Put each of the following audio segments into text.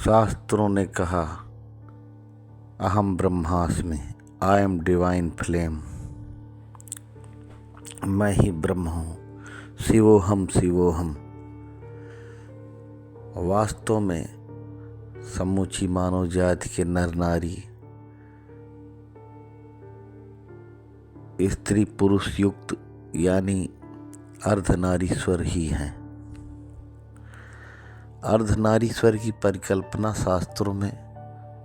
शास्त्रों ने कहा, अहम ब्रह्मास्मि, आई एम डिवाइन फ्लेम। मैं ही ब्रह्म हूँ, शिवोहम शिवोहम। वास्तव में समूची मानव जाति के नर नारी, स्त्री पुरुष युक्त यानी अर्धनारीश्वर ही हैं। अर्धनारीश्वर की परिकल्पना शास्त्रों में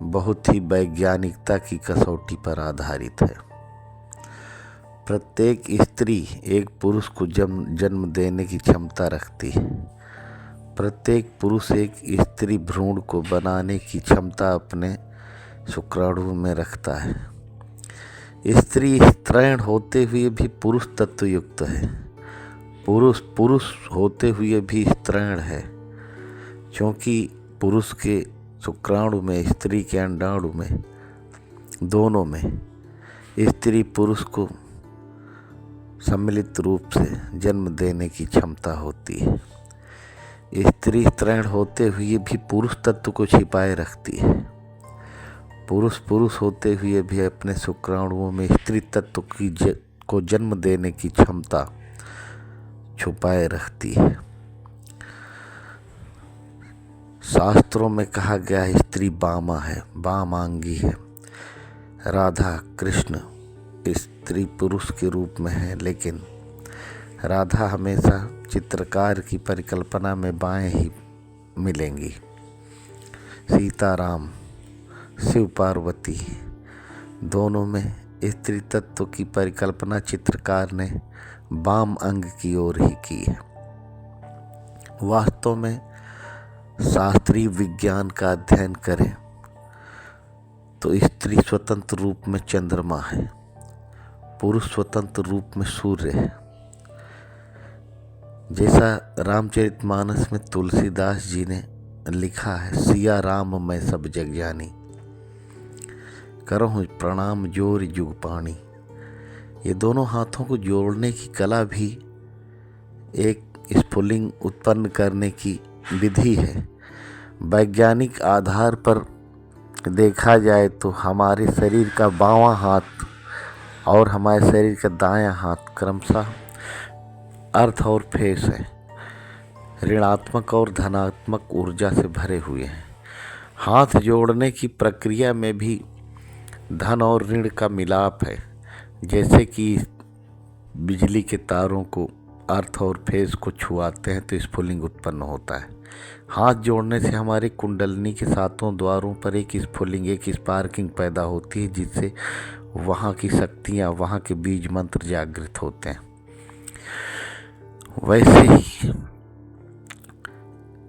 बहुत ही वैज्ञानिकता की कसौटी पर आधारित है। प्रत्येक स्त्री एक पुरुष को जन्म देने की क्षमता रखती है। प्रत्येक पुरुष एक स्त्री भ्रूण को बनाने की क्षमता अपने शुक्राणु में रखता है। स्त्री स्त्रैण होते हुए भी पुरुष तत्व युक्त है। पुरुष पुरुष होते हुए भी स्त्रैण है, क्योंकि पुरुष के शुक्राणु में, स्त्री के अंडाणु में, दोनों में स्त्री पुरुष को सम्मिलित रूप से जन्म देने की क्षमता होती है। स्त्री स्त्रैण होते हुए भी पुरुष तत्व को छिपाए रखती है। पुरुष पुरुष होते हुए भी अपने शुक्राणुओं में स्त्री तत्व को जन्म देने की क्षमता छुपाए रखती है। शास्त्रों में कहा गया है, स्त्री बामा है, वामांगी है। राधा कृष्ण स्त्री पुरुष के रूप में है, लेकिन राधा हमेशा चित्रकार की परिकल्पना में बाएं ही मिलेंगी। सीता राम, शिव पार्वती, दोनों में स्त्री तत्व की परिकल्पना चित्रकार ने वाम अंग की ओर ही की है। वास्तव में शास्त्रीय विज्ञान का अध्ययन करें तो स्त्री स्वतंत्र रूप में चंद्रमा है, पुरुष स्वतंत्र रूप में सूर्य है। जैसा रामचरितमानस में तुलसीदास जी ने लिखा है, सिया राम मैं सब जग जानी, करहूँ प्रणाम जोर जुग पाणी। ये दोनों हाथों को जोड़ने की कला भी एक स्फुलिंग उत्पन्न करने की विधि है। वैज्ञानिक आधार पर देखा जाए तो हमारे शरीर का बायां हाथ और हमारे शरीर का दायां हाथ क्रमशः अर्थ और फेस है, ऋणात्मक और धनात्मक ऊर्जा से भरे हुए हैं। हाथ जोड़ने की प्रक्रिया में भी धन और ऋण का मिलाप है। जैसे कि बिजली के तारों को अर्थ और फेस को छुआते हैं तो स्फुलिंग उत्पन्न होता है। हाथ जोड़ने से हमारे कुंडलिनी के सातों द्वारों पर एक स्फुलिंग, एक स्पार्किंग पैदा होती है, जिससे वहाँ की शक्तियाँ, वहाँ के बीज मंत्र जागृत होते हैं। वैसे ही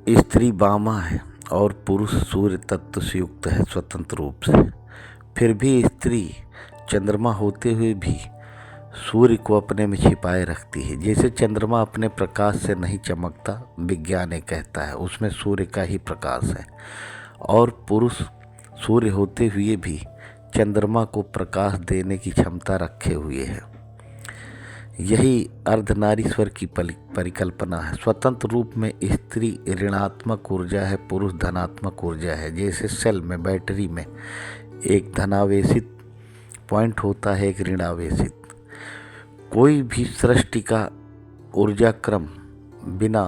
स्त्री बामा है और पुरुष सूर्य तत्व से युक्त है स्वतंत्र रूप से। फिर भी स्त्री चंद्रमा होते हुए भी सूर्य को अपने में छिपाए रखती है। जैसे चंद्रमा अपने प्रकाश से नहीं चमकता, विज्ञान ये कहता है, उसमें सूर्य का ही प्रकाश है। और पुरुष सूर्य होते हुए भी चंद्रमा को प्रकाश देने की क्षमता रखे हुए है। यही अर्धनारीश्वर की परिकल्पना है। स्वतंत्र रूप में स्त्री ऋणात्मक ऊर्जा है, पुरुष धनात्मक ऊर्जा है। जैसे सेल में, बैटरी में एक धनावेशित पॉइंट होता है, एक ऋणावेशित। कोई भी सृष्टि का ऊर्जा क्रम बिना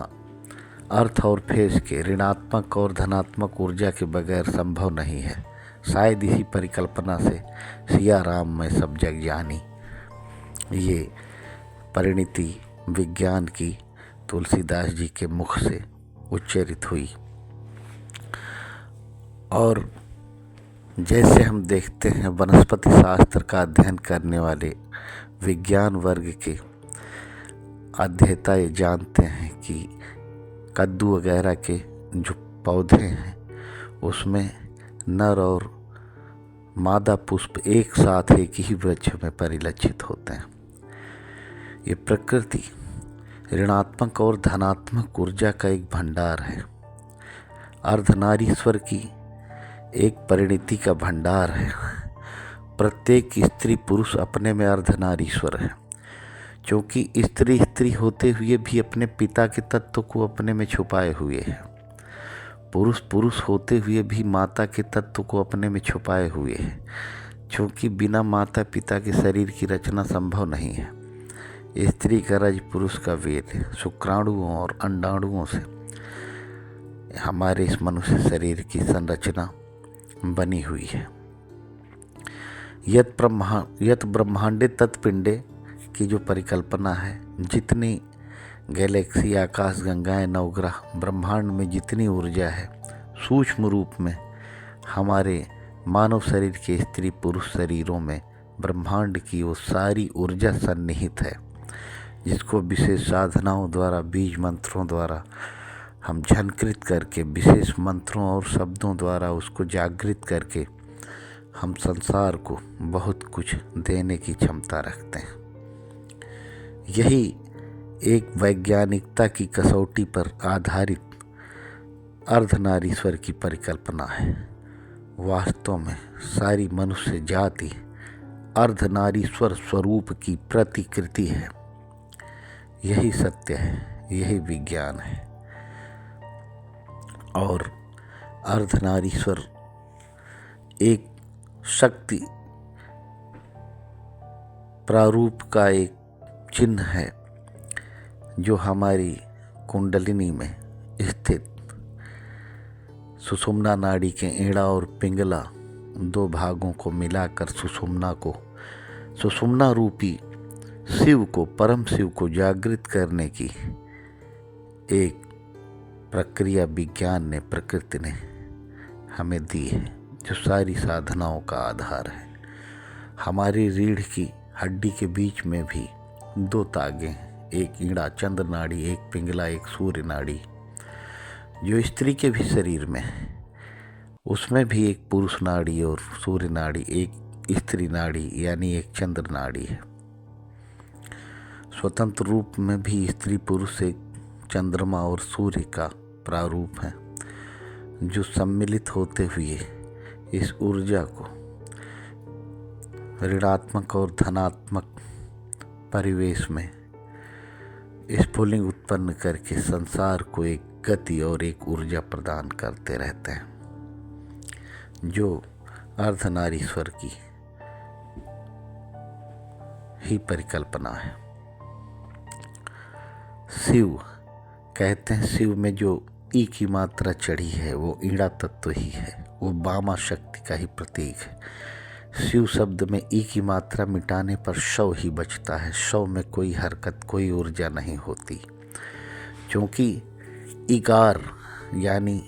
अर्थ और फेस के, ऋणात्मक और धनात्मक ऊर्जा के बगैर संभव नहीं है। शायद इसी परिकल्पना से सिया राम मैं सब जग जानी, ये परिणति विज्ञान की तुलसीदास जी के मुख से उच्चारित हुई। और जैसे हम देखते हैं, वनस्पति शास्त्र का अध्ययन करने वाले विज्ञान वर्ग के अध्येता ये जानते हैं कि कद्दू वगैरह के जो पौधे हैं उसमें नर और मादा पुष्प एक साथ एक ही वृक्ष में परिलक्षित होते हैं। ये प्रकृति ऋणात्मक और धनात्मक ऊर्जा का एक भंडार है। अर्धनारीश्वर की एक परिणति का भंडार है। प्रत्येक स्त्री पुरुष अपने में अर्धनारीश्वर है, क्योंकि स्त्री स्त्री होते हुए भी अपने पिता के तत्व को अपने में छुपाए हुए है। पुरुष पुरुष होते हुए भी माता के तत्व को अपने में छुपाए हुए है, क्योंकि बिना माता पिता के शरीर की रचना संभव नहीं है। स्त्री का रज पुरुष का वेद है। शुक्राणुओं और अंडाणुओं से हमारे इस मनुष्य शरीर की संरचना बनी हुई है। यत ब्रह्मांडे तत्पिंडे की जो परिकल्पना है, जितनी गैलेक्सी, आकाश गंगाएं, नवग्रह, ब्रह्मांड में जितनी ऊर्जा है, सूक्ष्म रूप में हमारे मानव शरीर के स्त्री पुरुष शरीरों में ब्रह्मांड की वो सारी ऊर्जा सन्निहित है, जिसको विशेष साधनाओं द्वारा, बीज मंत्रों द्वारा हम झंकृत करके, विशेष मंत्रों और शब्दों द्वारा उसको जागृत करके हम संसार को बहुत कुछ देने की क्षमता रखते हैं। यही एक वैज्ञानिकता की कसौटी पर आधारित अर्धनारीश्वर की परिकल्पना है। वास्तव में सारी मनुष्य जाति अर्धनारीश्वर स्वरूप की प्रतिकृति है। यही सत्य है, यही विज्ञान है। और अर्धनारीश्वर एक शक्ति प्रारूप का एक चिन्ह है, जो हमारी कुंडलिनी में स्थित सुषुम्ना नाड़ी के ईड़ा और पिंगला दो भागों को मिलाकर सुषुम्ना रूपी शिव को, परम शिव को जागृत करने की एक प्रक्रिया विज्ञान ने, प्रकृति ने हमें दी है, जो सारी साधनाओं का आधार है। हमारी रीढ़ की हड्डी के बीच में भी दो तागे हैं, एक ईड़ा चंद्र नाड़ी, एक पिंगला, एक सूर्य नाड़ी, जो स्त्री के भी शरीर में है। उसमें भी एक पुरुष नाड़ी और सूर्य नाड़ी, एक स्त्री नाड़ी यानी एक चंद्र नाड़ी है। स्वतंत्र रूप में भी स्त्री पुरुष एक चंद्रमा और सूर्य का प्रारूप है, जो सम्मिलित होते हुए इस ऊर्जा को ऋणात्मक और धनात्मक परिवेश में स्फुलिंग उत्पन्न करके संसार को एक गति और एक ऊर्जा प्रदान करते रहते हैं, जो अर्धनारीश्वर की ही परिकल्पना है। शिव कहते हैं, शिव में जो ई की मात्रा चढ़ी है वो ईड़ा तत्व ही है, वो वामा शक्ति का ही प्रतीक है। शिव शब्द में ई की मात्रा मिटाने पर शव ही बचता है। शव में कोई हरकत, कोई ऊर्जा नहीं होती, क्योंकि इकार यानी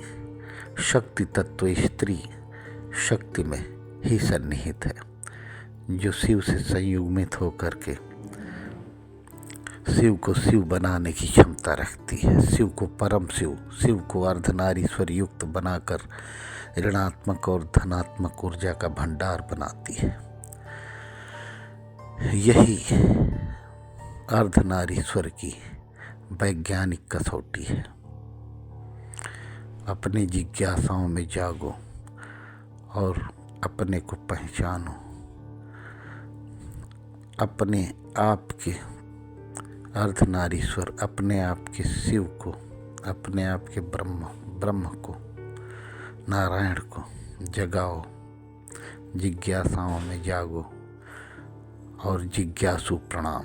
शक्ति तत्व स्त्री शक्ति में ही सन्निहित है, जो शिव से संयुग्मित होकर के शिव को शिव बनाने की क्षमता रखती है। शिव को परम शिव, शिव को अर्धनारीश्वर युक्त बनाकर ऋणात्मक और धनात्मक ऊर्जा का भंडार बनाती है। यही अर्धनारीश्वर की वैज्ञानिक कसौटी है। अपनी जिज्ञासाओं में जागो और अपने को पहचानो। अपने आप के अर्धनारीश्वर, अपने आप के शिव को, अपने आप के ब्रह्म को, नारायण को जगाओ। जिज्ञासाओं में जागो और जिज्ञासु प्रणाम।